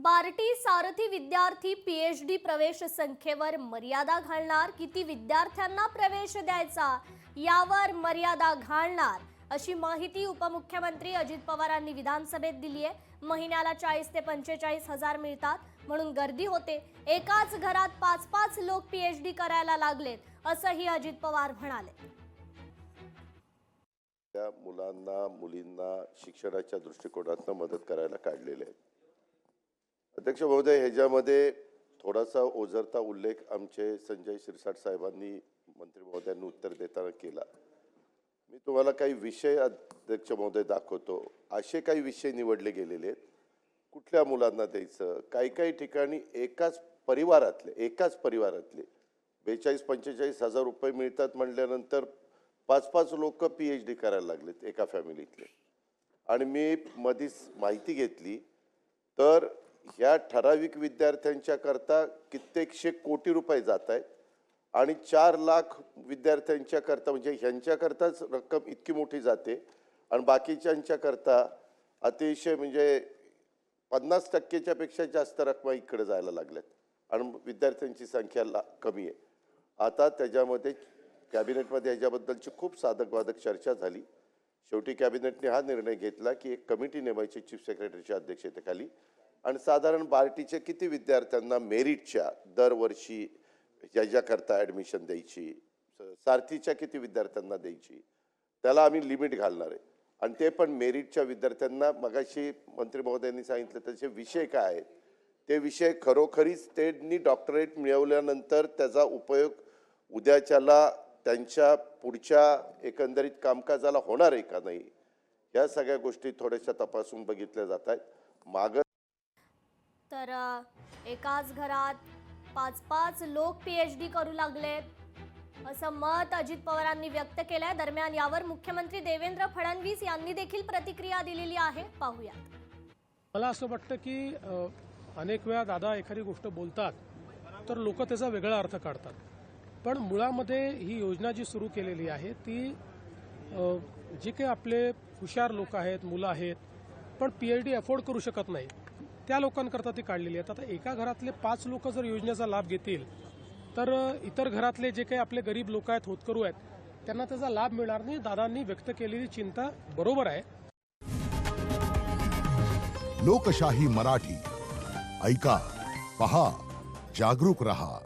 बार्टी सारथी विद्यार्थी पीएचडी प्रवेश संख्येवर मर्यादा घालणार, किती विद्यार्थ्यांना प्रवेश द्यायचा यावर मर्यादा घालणार अशी माहिती उपमुख्यमंत्री अजित पवारांनी विधानसभेत दिली आहे। महिन्याला 40 ते 45 हजार मिळतात म्हणून गर्दी होते। एकाच घरात 5-5 लोक पीएचडी करायला लागलेत असंही अजित पवार म्हणाले। त्या मुलांना मुलींना शिक्षणाच्या दृष्टिकोनातून मदत करायला काढलेले आहेत। अध्यक्ष महोदय, ह्याच्यामध्ये थोडासा ओझरता उल्लेख आमचे संजय शिरसाट साहेबांनी मंत्री महोदयांनी उत्तर देताना केला। मी तुम्हाला काही विषय अध्यक्ष महोदय दाखवतो। असे काही विषय निवडले गेलेले आहेत, कुठल्या मुलांना द्यायचं। काही ठिकाणी एकाच परिवारातले 42-45 हजार रुपये मिळतात म्हणल्यानंतर 5-5 लोक पीएचडी करायला लागलेत एका फॅमिलीतले। आणि मी मधीच माहिती घेतली तर ह्या ठराविक विद्यार्थ्यांच्या करता कित्येकशे कोटी रुपये जात आहेत आणि 4 लाख विद्यार्थ्यांच्या करता म्हणजे ह्यांच्या करताच रक्कम इतकी मोठी जाते आणि बाकीच्यांच्या करता अतिशय म्हणजे 50% पेक्षा जास्त रक्कम इकडे जायला लागल्यात आणि विद्यार्थ्यांची संख्या कमी आहे। आता त्याच्यामध्ये कॅबिनेटमध्ये ह्याच्याबद्दलची खूप साधक-बाधक चर्चा झाली। शेवटी कॅबिनेटने हा निर्णय घेतला की एक कमिटी नेमायची चीफ सेक्रेटरीच्या अध्यक्षतेखाली आणि साधारण बार्टीचे किती विद्यार्थ्यांना मेरिटच्या दरवर्षी ज्याच्याकरता ॲडमिशन द्यायची, सारथीच्या किती विद्यार्थ्यांना द्यायची, त्याला आम्ही लिमिट घालणार आहे। आणि ते पण मेरिटच्या विद्यार्थ्यांना मगाशी मंत्री महोदयांनी सांगितलं त्याचे विषय काय आहेत, ते विषय खरोखरीच त्यांनी डॉक्टरेट मिळवल्यानंतर त्याचा उपयोग उद्याच्याला त्यांच्या पुढच्या एकंदरीत कामकाजाला होणार आहे का नाही, या सगळ्या गोष्टी थोड्याशा तपासून बघितल्या जात आहेत। माग तर एकाच घरात 5-5 लोक पीएचडी करू लागलेत असं मत अजित पवारांनी व्यक्त केलंय। दरम्यान यावर मुख्यमंत्री देवेंद्र फडणवीस यांनी देखील प्रतिक्रिया दिलेली आहे, पाहूयात। मला असं वाटतं की अनेक वेळा दादा एखादी गोष्ट बोलतात तर लोक त्याचा वेगळा अर्थ काढतात, पण मुळामध्ये ही योजना जी सुरू केलेली आहे ती जे काही आपले हुशार लोक आहेत, मुलं आहेत पण पीएचडी अफोर्ड करू शकत नाही त्या लोकांकरता ती काढलेली आहे। आता एका घरातले 5 लोक जर योजनेचा लाभ घेतील तर इतर घरातले जे काही आपले गरीब लोक आहेत, होतकरू आहेत, त्यांना त्याचा लाभ मिळणार नाही। दादांनी व्यक्त केलेली चिंता बरोबर आहे। लोकशाही मराठी ऐका, पहा, जागरूक रहा।